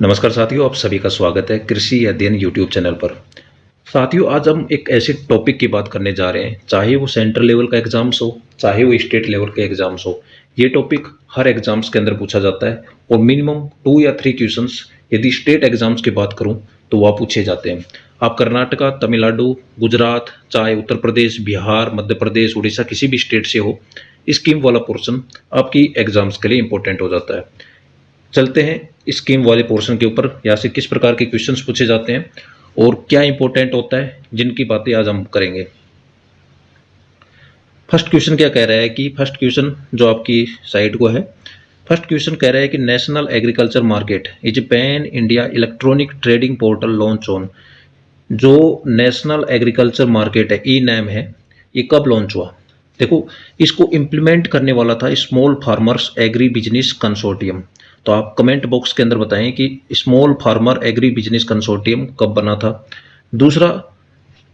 नमस्कार साथियों, आप सभी का स्वागत है कृषि अध्ययन यूट्यूब चैनल पर। साथियों, आज हम एक ऐसे टॉपिक की बात करने जा रहे हैं, चाहे वो सेंट्रल लेवल का एग्जाम्स हो, चाहे वो स्टेट लेवल के एग्जाम्स हो। ये टॉपिक हर एग्जाम्स के अंदर पूछा जाता है और मिनिमम 2 या 3 क्वेश्चंस यदि स्टेट एग्जाम्स की बात करूं तो वह पूछे जाते हैं। आप कर्नाटका, तमिलनाडु, गुजरात, चाहे उत्तर प्रदेश, बिहार, मध्य प्रदेश, उड़ीसा किसी भी स्टेट से हो, स्कीम वाला पोर्शन आपकी एग्जाम्स के लिए इंपॉर्टेंट हो जाता है। चलते हैं स्कीम वाले पोर्शन के ऊपर, यहाँ से किस प्रकार के क्वेश्चंस पूछे जाते हैं और क्या इंपॉर्टेंट होता है, जिनकी बातें आज हम करेंगे। फर्स्ट क्वेश्चन क्या कह रहा है कि फर्स्ट क्वेश्चन जो आपकी साइट को है, फर्स्ट क्वेश्चन कह रहा है कि national agriculture market is pan India electronic trading portal launch on. जो नेशनल एग्रीकल्चर मार्केट है, ई नैम है, ये कब लॉन्च हुआ? देखो, इसको इम्प्लीमेंट करने वाला था small farmers agri business consortium. तो आप कमेंट बॉक्स के अंदर बताएं कि small farmer agri business consortium कब बना था। दूसरा,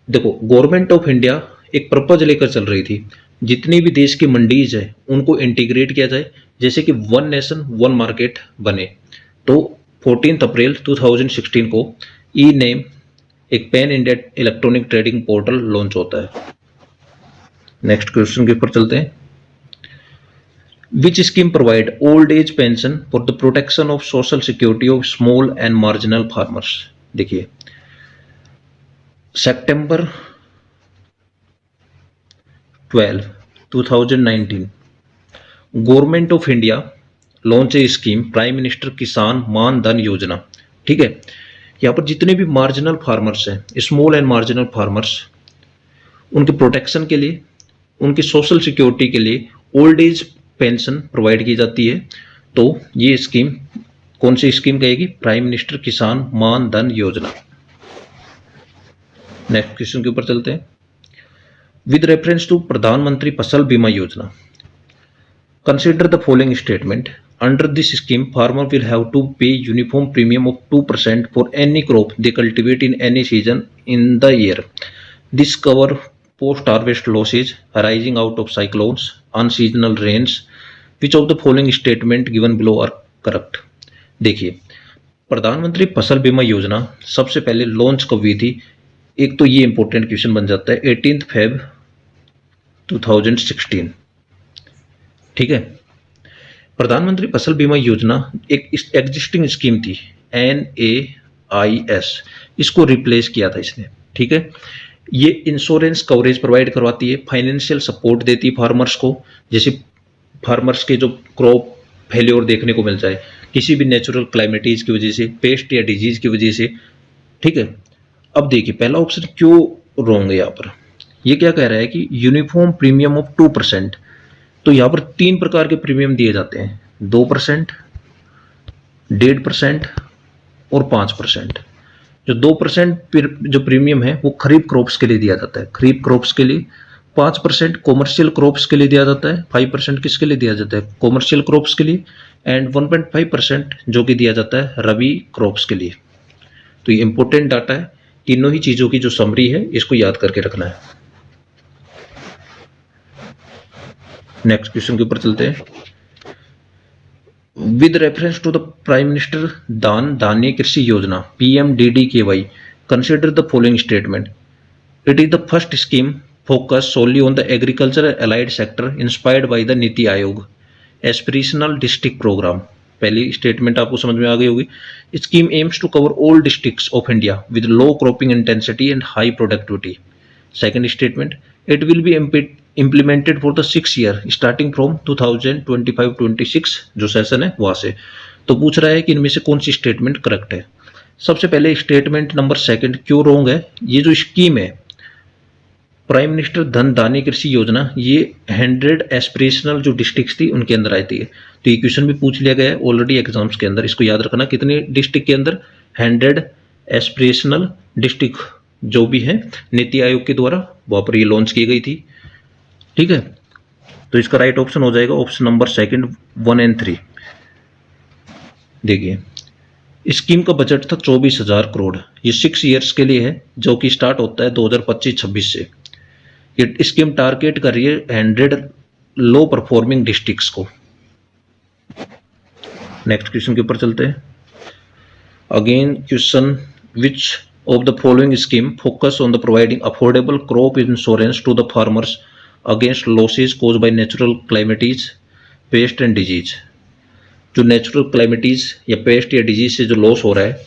देखो, गवर्नमेंट ऑफ इंडिया एक पर्पज लेकर चल रही थी, जितनी भी देश की मंडीज है उनको इंटीग्रेट किया जाए, जैसे कि वन नेशन वन मार्केट बने। तो 14 अप्रैल 2016 को ई नेम एक pan India electronic trading portal launch होता है। नेक्स्ट क्वेश्चन के ऊपर चलते हैं। Which scheme provide old age pension for the protection of social security of small and marginal farmers? देखिए, सितंबर 12, 2019 government of India launch a scheme prime minister किसान मान धन योजना। ठीक है, यहाँ पर जितने भी मार्जिनल फार्मर्स हैं, स्मॉल एंड मार्जिनल फार्मर्स, उनके प्रोटेक्शन के लिए, उनकी सोशल सिक्योरिटी के लिए ओल्ड एज पेंशन प्रोवाइड की जाती है। तो ये स्कीम कौन सी स्कीम कहेगी? प्राइम मिनिस्टर किसान मान धन योजना। नेक्स्ट क्वेश्चन के ऊपर चलते हैं। विद रेफरेंस टू प्रधानमंत्री फसल बीमा Yojana, consider the following statement. Under this scheme farmer will have to pay uniform premium of 2% for any crop they cultivate in any season in the year. This cover post harvest losses arising out of cyclones, unseasonal rains. Which of the following statement given below are correct? देखिए, प्रधानमंत्री फसल बीमा योजना सबसे पहले launch कब हुई थी? एक तो ये इंपॉर्टेंट क्वेश्चन बन जाता है 18 फेब 2016। ठीक है, प्रधानमंत्री फसल बीमा योजना एक एग्जिस्टिंग स्कीम थी, NAIS, इसको रिप्लेस किया था इसने। ठीक है, ये इंश्योरेंस कवरेज प्रोवाइड करवाती है, फाइनेंशियल सपोर्ट देती है फार्मर्स को, जैसे फार्मर्स के जो क्रॉप फेल्योर देखने को मिल जाए किसी भी नेचुरल क्लाइमेटीज की वजह से, पेस्ट या डिजीज की वजह से। ठीक है, अब देखिए पहला ऑप्शन क्यों रॉन्ग है यहाँ पर। ये क्या कह रहा है कि यूनिफॉर्म प्रीमियम ऑफ 2%। तो यहाँ पर 3 प्रकार के प्रीमियम दिए जाते हैं, 2%, 1.5% और 5%। जो 2% जो प्रीमियम है वो खरीफ क्रॉप्स के लिए दिया जाता है, खरीफ क्रॉप्स के लिए। 5% कॉमर्शियल क्रॉप्स के लिए दिया जाता है। 5% किसके लिए दिया जाता है? कॉमर्शियल क्रॉप्स के लिए। एंड 1.5% जो कि दिया जाता है रबी क्रॉप्स के लिए। तो ये इंपॉर्टेंट डाटा है, तीनों ही चीज़ों की जो समरी है इसको याद करके रखना है। नेक्स्ट क्वेश्चन के ऊपर चलते हैं। With reference to the Prime Minister धान्य कृषि योजना PMDDKY, consider the following statement. It is the first scheme focused solely on the agriculture and allied sector inspired by the NITI Aayog aspirational district program. पहली statement आपको समझ में आ गई होगी। Scheme aims to cover all districts of India with low cropping intensity and high productivity. Second statement, it will be implemented for the 6 year starting from 2025-26 जो session है वहां से। तो पूछ रहा है कि इनमें से कौन सी स्टेटमेंट करेक्ट है। सबसे पहले स्टेटमेंट नंबर सेकंड क्यों रॉन्ग है? ये जो स्कीम है प्राइम मिनिस्टर धन धान्य कृषि योजना, ये 100 एस्पिरेशनल जो डिस्ट्रिक्ट थी उनके अंदर आई थी। तो ये क्वेश्चन भी पूछ लिया गया है ऑलरेडी एग्जाम्स के अंदर, इसको याद रखना। कितने डिस्ट्रिक्ट के अंदर? 100 एस्पिरेशनल डिस्ट्रिक्ट जो भी है नीति आयोग के द्वारा वहां पर ये लॉन्च की गई थी। ठीक है, तो इसका राइट ऑप्शन हो जाएगा ऑप्शन नंबर सेकंड 1 और 3। देखिए, स्कीम का बजट था 24,000 करोड़। ये 6 ईयर्स के लिए है, जो कि स्टार्ट होता है 2025-26 से। ये स्कीम टारगेट कर रही है 100 लो परफॉर्मिंग डिस्ट्रिक्ट्स को। नेक्स्ट क्वेश्चन के ऊपर चलते हैं। Again question, which of the following scheme focus on the providing affordable crop insurance to the farmers against losses caused by natural calamities, pest and disease? जो natural क्लाइमेटीज या paste या disease से जो loss हो रहा है,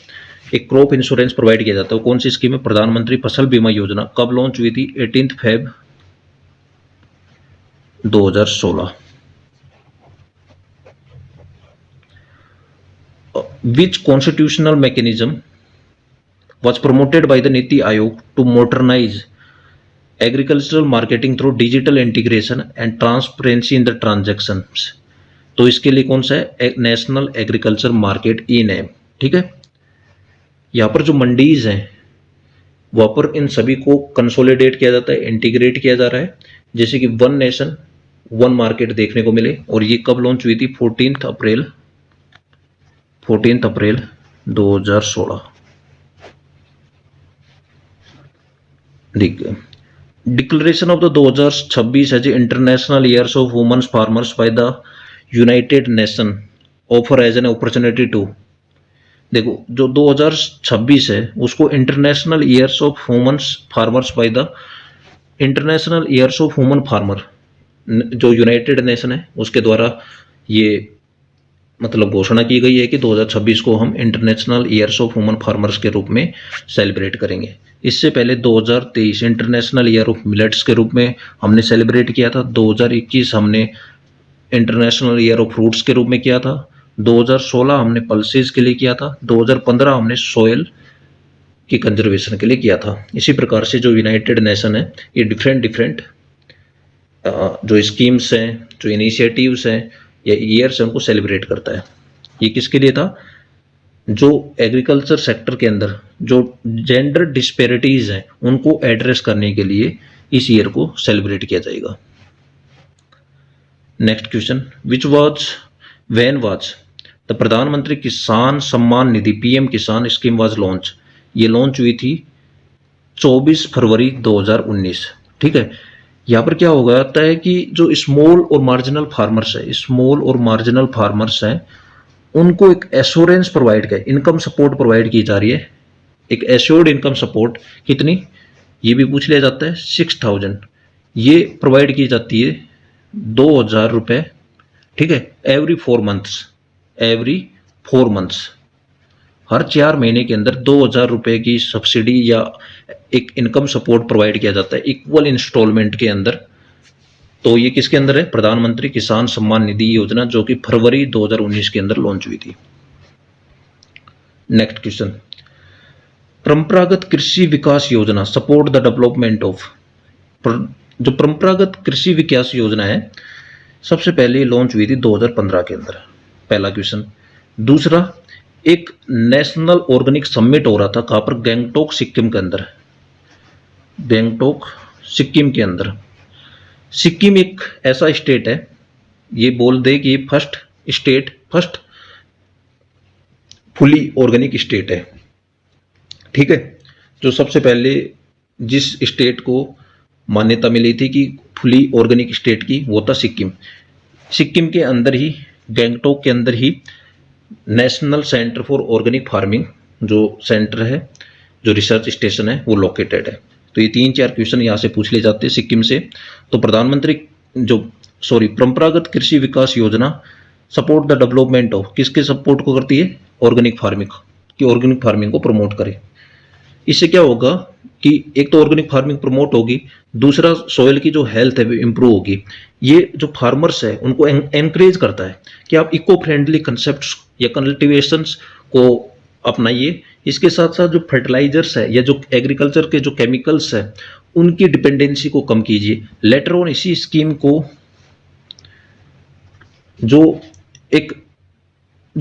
एक क्रॉप इंश्योरेंस प्रोवाइड किया जाता है। कौन सी स्कीम है? प्रधानमंत्री फसल बीमा योजना। कब लॉन्च हुई थी? 18 Feb 2016। Which constitutional mechanism was promoted by the Niti Aayog to modernize agricultural marketing through digital integration and transparency in the transactions? तो इसके लिए कौन सा है? National agriculture market e NAM. ठीक है, यहाँ पर जो मंडीज हैं वहाँ पर इन सभी को कंसोलिडेट किया जाता है, इंटीग्रेट किया जा रहा है, जैसे कि वन नेशन वन मार्केट देखने को मिले। और ये कब लॉन्च हुई थी? 14 April 2016। Declaration of the 2026 as international years of womens farmers by the united nation offer as an opportunity to. देखो, जो 2026 है उसको international years of womens farmers by the international years of women farmer, जो united nation है उसके द्वारा ये मतलब घोषणा की गई है कि 2026 को हम international years of women farmers के रूप में सेलिब्रेट करेंगे। इससे पहले 2023 इंटरनेशनल ईयर ऑफ मिलेट्स के रूप में हमने सेलिब्रेट किया था। 2021 हमने इंटरनेशनल ईयर ऑफ फ्रूट्स के रूप में किया था। 2016 हमने पल्सेस के लिए किया था। 2015 हमने सोयल की कंजर्वेशन के लिए किया था। इसी प्रकार से जो यूनाइटेड नेशन है ये डिफरेंट जो स्कीम्स हैं, जो इनिशिएटिव्स हैं या ईयर्स हैं उनको सेलिब्रेट करता है। ये किसके लिए था? जो एग्रीकल्चर सेक्टर के अंदर जो जेंडर डिस्पैरिटीज हैं उनको एड्रेस करने के लिए इस ईयर को सेलिब्रेट किया जाएगा। Next question, when was the प्रधानमंत्री किसान सम्मान निधि पीएम किसान स्कीम वाज लॉन्च? ये लॉन्च हुई थी 24 फरवरी 2019। ठीक है, यहाँ पर क्या हो जाता है कि जो स्मॉल और मार्जिनल फार्मर्स हैं उनको एक एश्योरेंस प्रोवाइड किया, इनकम सपोर्ट प्रोवाइड की जा रही है। एक एश्योर्ड इनकम सपोर्ट कितनी, ये भी पूछ लिया जाता है, 6000 ये प्रोवाइड की जाती है, 2000 रुपये। ठीक है, एवरी 4 मंथ्स, हर 4 महीने के अंदर 2000 रुपये की सब्सिडी या एक इनकम सपोर्ट प्रोवाइड किया जाता है इक्वल इंस्टॉलमेंट के अंदर। तो ये किसके अंदर है? प्रधानमंत्री किसान सम्मान निधि योजना, जो कि फरवरी 2019 के अंदर लॉन्च हुई थी। नेक्स्ट क्वेश्चन, परंपरागत कृषि विकास योजना सपोर्ट द डेवलपमेंट ऑफ। जो परंपरागत कृषि विकास योजना है सबसे पहले लॉन्च हुई थी 2015 के अंदर, पहला क्वेश्चन। दूसरा, एक नेशनल ऑर्गेनिक समिट हो रहा था, कहाँ पर? गैंगटोक सिक्किम के अंदर। सिक्किम एक ऐसा स्टेट है, ये बोल दे कि फर्स्ट फुली ऑर्गेनिक स्टेट है। ठीक है, जो सबसे पहले जिस स्टेट को मान्यता मिली थी कि फुली ऑर्गेनिक स्टेट की, वो था सिक्किम के अंदर ही, गैंगटोक के अंदर ही National Centre for Organic Farming जो सेंटर है, जो रिसर्च स्टेशन है, वो लोकेटेड है। तो ये 3-4 क्वेश्चन यहाँ से पूछ ले जाते हैं सिक्किम से। तो परंपरागत कृषि विकास योजना सपोर्ट द डेवलपमेंट ऑफ, किसके सपोर्ट को करती है? ऑर्गेनिक फार्मिंग को प्रमोट करे। इससे क्या होगा कि एक तो ऑर्गेनिक फार्मिंग प्रमोट होगी, दूसरा सॉइल की जो हेल्थ है वो इम्प्रूव होगी। ये जो फार्मर्स है उनको एनकरेज करता है कि आप इको फ्रेंडली कंसेप्ट या कल्टिवेशंस को अपनाइए। इसके साथ साथ जो फर्टिलाइजर्स है या जो एग्रीकल्चर के जो केमिकल्स है उनकी डिपेंडेंसी को कम कीजिए। लेटर ऑन इसी स्कीम को जो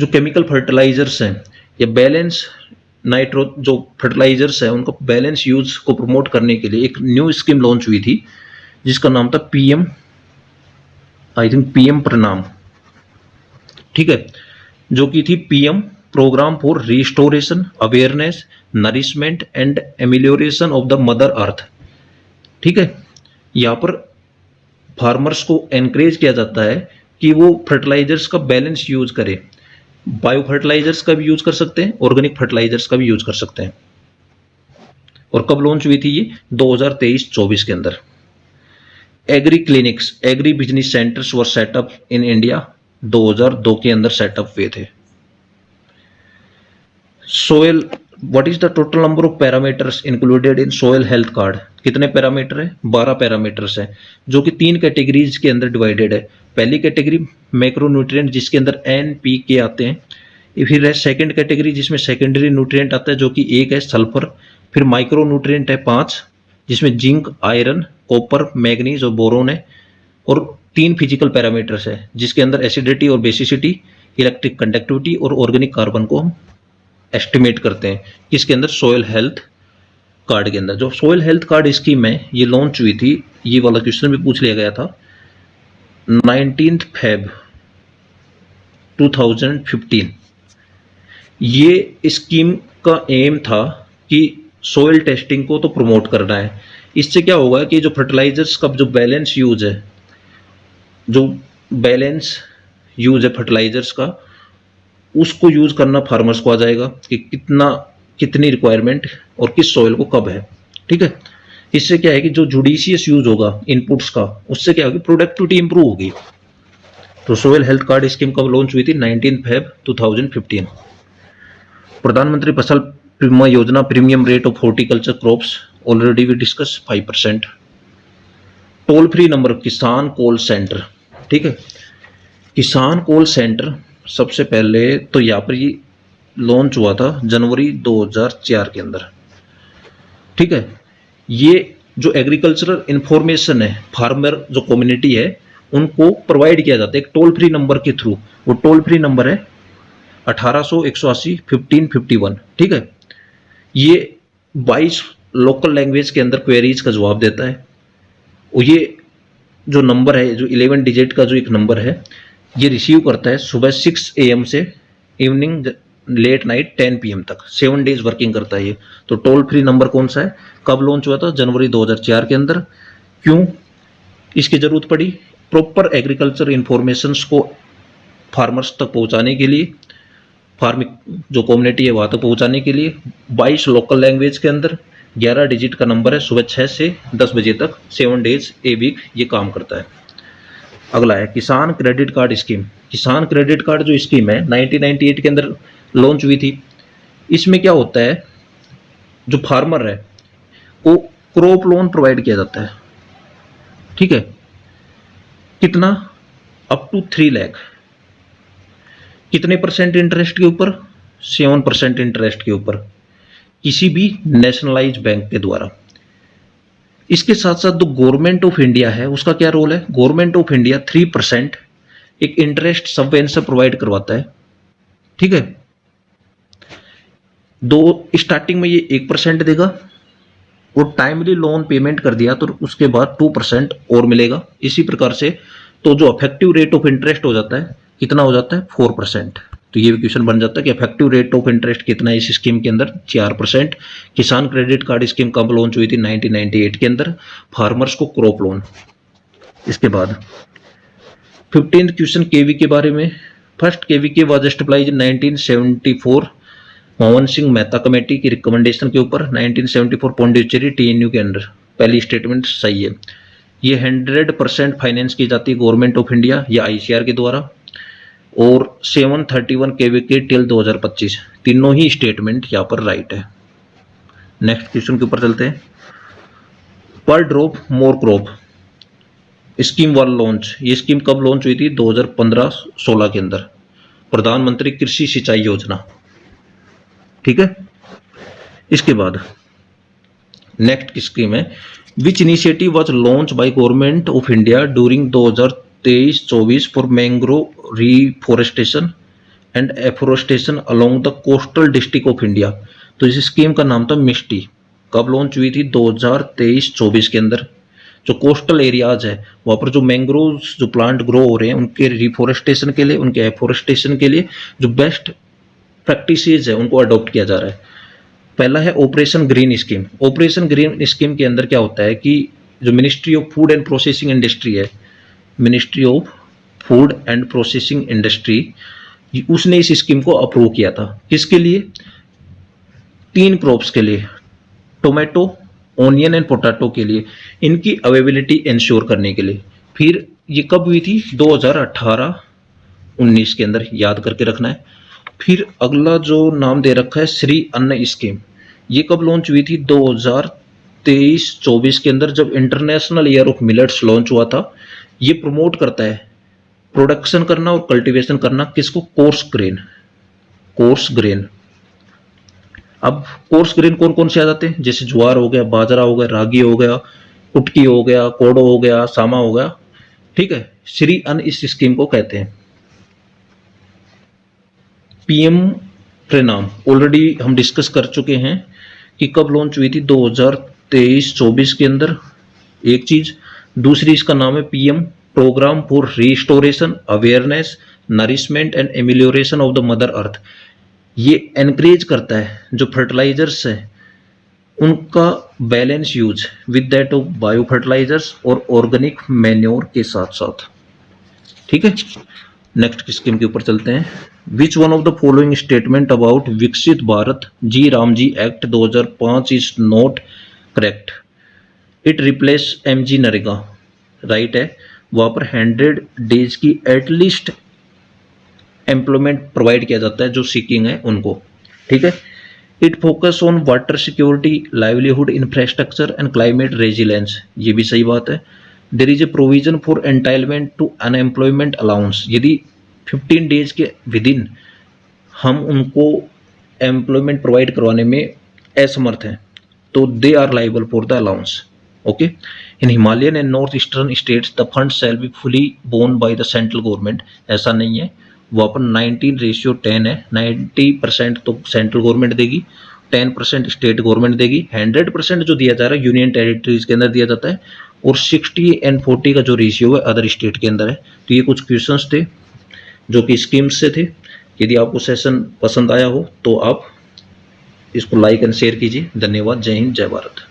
केमिकल फर्टिलाइजर्स हैं या बैलेंस नाइट्रो जो फर्टिलाइजर्स है उनका बैलेंस यूज को प्रमोट करने के लिए एक न्यू स्कीम लॉन्च हुई थी जिसका नाम था पीएम प्रणाम। ठीक है, जो की थी PM program for restoration awareness nourishment and amelioration of the mother earth. ठीक है, यहाँ पर फार्मर्स को एनकरेज किया जाता है कि वो फर्टिलाइजर्स का बैलेंस यूज करें। बायो फर्टिलाइजर्स का भी यूज कर सकते हैं, ऑर्गेनिक फर्टिलाइजर्स का भी यूज कर सकते हैं। और कब लॉन्च हुई थी ये? 2023-24 के अंदर। Agri clinics, agri business centers were setup in India 2002 के अंदर सेटअप हुए थे। Soil, what is the total number of parameters included in soil health card? कितने पैरामीटर है? 12 पैरामीटर्स हैं, जो कि 3 कैटेगरीज के अंदर डिवाइडेड है। पहली कैटेगरी मैक्रोन्यूट्रिएंट, जिसके अंदर एन पी के आते हैं। फिर है सेकंड कैटेगरी, जिसमें सेकेंडरी न्यूट्रिएंट आता है, जो कि 1 है सल्फर। फिर माइक्रो न्यूट्रिएंट है 5, जिसमें जिंक, आयरन, कॉपर, मैग्नीज और बोरोन है। और 3 फिजिकल पैरामीटर्स है, जिसके अंदर एसिडिटी और बेसिसिटी, इलेक्ट्रिक कंडक्टिविटी और ऑर्गेनिक कार्बन को हम एस्टिमेट करते हैं। किसके अंदर? सोयल हेल्थ कार्ड के अंदर। जो सोयल हेल्थ कार्ड स्कीम है, ये लॉन्च हुई थी, ये वाला क्वेश्चन भी पूछ लिया गया था, 19 Feb 2015। ये स्कीम का एम था कि सोयल टेस्टिंग को तो प्रमोट करना है। इससे क्या होगा कि जो फर्टिलाइजर्स का जो बैलेंस यूज है, जो बैलेंस यूज है फर्टिलाइजर्स का, उसको यूज करना फार्मर्स को आ जाएगा कि कितनी रिक्वायरमेंट और किस सॉइल को कब है। ठीक है, इससे क्या है कि जो जुडिशियस यूज होगा इनपुट्स का, उससे क्या होगी? प्रोडक्टिविटी इंप्रूव होगी। तो सोयल हेल्थ कार्ड स्कीम कब लॉन्च हुई थी? 19 Feb 2015। प्रधानमंत्री फसल बीमा योजना, premium rate of horticulture crops, already we discuss 5%। Toll free number Kisan call center. ठीक है, किसान कॉल सेंटर सबसे पहले तो यहाँ पर ये लॉन्च हुआ था जनवरी 2004 के अंदर। ठीक है, ये जो एग्रीकल्चरल इंफॉर्मेशन है, फार्मर जो कम्युनिटी है, उनको प्रोवाइड किया जाता है एक टोल फ्री नंबर के थ्रू। वो टोल फ्री नंबर है 1800-180-1551। ठीक है, ये 22 लोकल लैंग्वेज के अंदर क्वेरीज का जवाब देता है। और ये जो नंबर है, जो 11 डिजिट का जो एक नंबर है, ये रिसीव करता है सुबह 6 AM से इवनिंग लेट नाइट 10 PM तक, 7 डेज वर्किंग करता है ये। तो टोल फ्री नंबर कौन सा है? कब लॉन्च हुआ था? जनवरी 2004 के अंदर। क्यों इसकी जरूरत पड़ी? प्रॉपर एग्रीकल्चर इंफॉर्मेशंस को फार्मर्स तक पहुंचाने के लिए, फार्मिंग जो कम्युनिटी है वहां तक पहुंचाने के लिए 22 लोकल लैंग्वेज के अंदर 11 डिजिट का नंबर है, सुबह 6 से 10 बजे तक, 7 डेज ए वीक ये काम करता है। अगला है किसान क्रेडिट कार्ड स्कीम। किसान क्रेडिट कार्ड जो स्कीम है 1998 के अंदर लॉन्च हुई थी। इसमें क्या होता है, जो फार्मर है वो क्रॉप लोन प्रोवाइड किया जाता है। ठीक है, कितना? Up to 3 lakh. कितने परसेंट इंटरेस्ट के ऊपर? 7% इंटरेस्ट के ऊपर, किसी भी नेशनलाइज बैंक के द्वारा। इसके साथ साथ जो गवर्नमेंट ऑफ इंडिया है, उसका क्या रोल है? गवर्नमेंट ऑफ इंडिया 3% एक इंटरेस्ट सबवेंशन प्रोवाइड करवाता है। ठीक है, स्टार्टिंग में ये 1% देगा, और टाइमली लोन पेमेंट कर दिया तो उसके बाद 2% और मिलेगा। इसी प्रकार से तो जो इफेक्टिव रेट ऑफ इंटरेस्ट हो जाता है, कितना हो जाता है? 4%। तो ये भी क्वेश्चन बन जाता है कि इफेक्टिव रेट ऑफ इंटरेस्ट कितना है इस स्कीम के अंदर? 4%। किसान क्रेडिट कार्ड स्कीम कब लॉन्च हुई थी? 1998 के अंदर, फार्मर्स को क्रॉप लोन। इसके बाद 15th क्वेश्चन केवी के बारे में। फर्स्ट केवी के was established in 1974 Mohan Singh Mehta committee की रिकमेंडेशन के ऊपर। 1974 पौंडीचेरी TNU के अंदर। पहली स्टेटमेंट सही है। ये 100% फाइनेंस की जाती है गवर्नमेंट ऑफ इंडिया या ICR के द्वारा, और 731 KV के टिल 2025। तीनों ही स्टेटमेंट यहाँ पर राइट है। नेक्स्ट क्वेश्चन के ऊपर चलते हैं। पर ड्रॉप मोर क्रॉप स्कीम वाला लॉन्च, ये स्कीम कब लॉन्च हुई थी? 2015-16 के अंदर, प्रधानमंत्री कृषि सिंचाई योजना। ठीक है, इसके बाद नेक्स्ट स्कीम है which initiative was launch by government of India during 2023-24 for mangrove reforestation and afforestation along the coastal district of India. तो इस स्कीम का नाम था मिस्टी। कब लॉन्च हुई थी? 2023-24 के अंदर। जो कोस्टल एरियाज है वहाँ पर जो मैंग्रोव जो प्लांट ग्रो हो रहे हैं, उनके रिफॉरेस्टेशन के लिए, उनके एफोरेस्टेशन के लिए जो बेस्ट प्रैक्टिसेस है उनको अडॉप्ट किया जा रहा है। पहला है Operation Green scheme. Operation Green scheme के अंदर क्या होता है कि जो Ministry of Food and Processing Industry है, Ministry of Food and Processing Industry, उसने इस स्कीम को अप्रूव किया था। किसके लिए? 3 क्रॉप्स के लिए, टोमेटो, ओनियन एंड पोटैटो के लिए, इनकी अवेलेबिलिटी इंश्योर करने के लिए। फिर ये कब हुई थी? 2018-19 के अंदर, याद करके रखना है। फिर अगला जो नाम दे रखा है श्री अन्न स्कीम, ये कब लॉन्च हुई थी? 2023-24 के अंदर, जब international year of millets launch हुआ था। ये प्रमोट करता है प्रोडक्शन करना और कल्टीवेशन करना, किसको? Coarse grain. Coarse grain. अब कोर्स ग्रेन कौन कौन से आ जाते हैं? जैसे ज्वार हो गया, बाजरा हो गया, रागी हो गया, कुटकी हो गया, कोडो हो गया, सामा हो गया। ठीक है, श्री अन्न इस स्कीम को कहते हैं। पीएम प्रणाम ऑलरेडी हम डिस्कस कर चुके हैं कि कब लॉन्च हुई थी? 2023-24 के अंदर, एक चीज। दूसरी इसका नाम है PM program for restoration, awareness, nourishment and amelioration of the mother earth. ये एनकरेज करता है जो फर्टिलाइजर्स है उनका balance use with that of bio fertilisers और ऑर्गेनिक मैन्योर के साथ साथ। ठीक है, नेक्स्ट स्कीम के ऊपर चलते हैं। Which one of the following statement about Viksit Bharat G RAM G act 2005 is not correct? It replace MG NREGA. Right है, वहां पर 100 डेज की एटलीस्ट एम्प्लॉयमेंट प्रोवाइड किया जाता है जो सीकिंग है उनको। ठीक है, it focus on water security, livelihood infrastructure and climate resilience, ये भी सही बात है। There is a provision for entitlement to unemployment allowance, यदि 15 डेज के विद इन हम उनको एम्प्लॉयमेंट प्रोवाइड करवाने में असमर्थ हैं तो they are liable for the allowance. Okay, in Himalayan and north eastern states the fund shall be fully borne by the central government. ऐसा नहीं है, वहाँ पर 19:10 है। 90% तो सेंट्रल गवर्नमेंट देगी, 10% स्टेट गवर्नमेंट देगी, 100% जो दिया जा रहा है यूनियन टेरिटरीज के अंदर दिया जाता है, और 60:40 का जो रेशियो है अदर स्टेट के अंदर है। तो ये कुछ क्वेश्चंस थे जो कि स्कीम्स से थे। यदि आपको सेशन पसंद आया हो तो आप इसको लाइक एंड शेयर कीजिए। धन्यवाद। जय हिंद, जय भारत।